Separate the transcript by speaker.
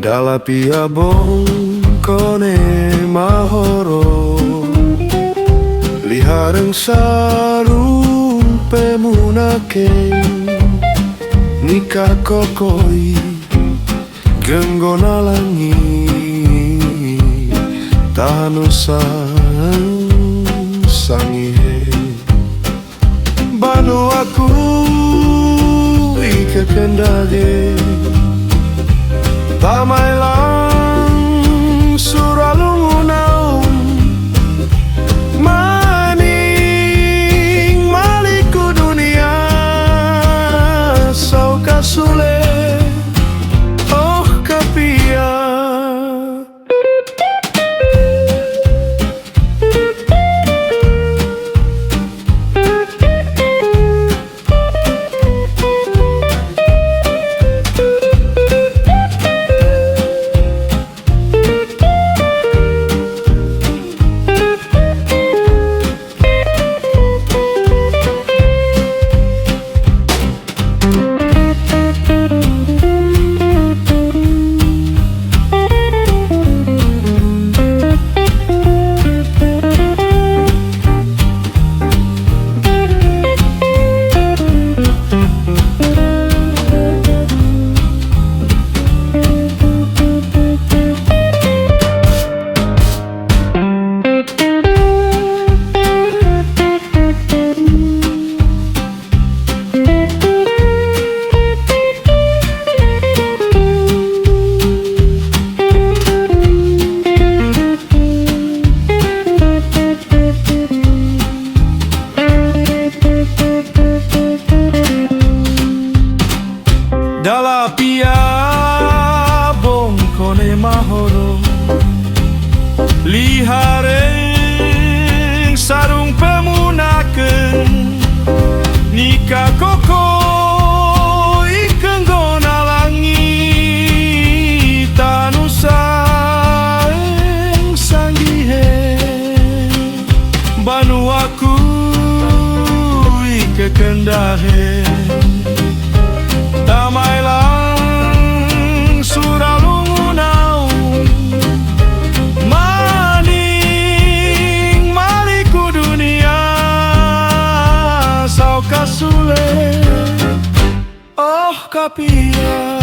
Speaker 1: Dalapia bongkone mahoro lihareng sarung pemunaken nikah kokoi genggona langi tahanusan sangihe banu aku ike kendage tamai lang suralungunau maning maliku dunia sau kasule oh kapia Dalapia bongkone mahoro lihareng sarung pemunaken nikah koko ikeng gona langi tanusaeng sanggihe banu aku ike kendahe damai lang suralungunau maning maliku dunia sau kasule oh kapia.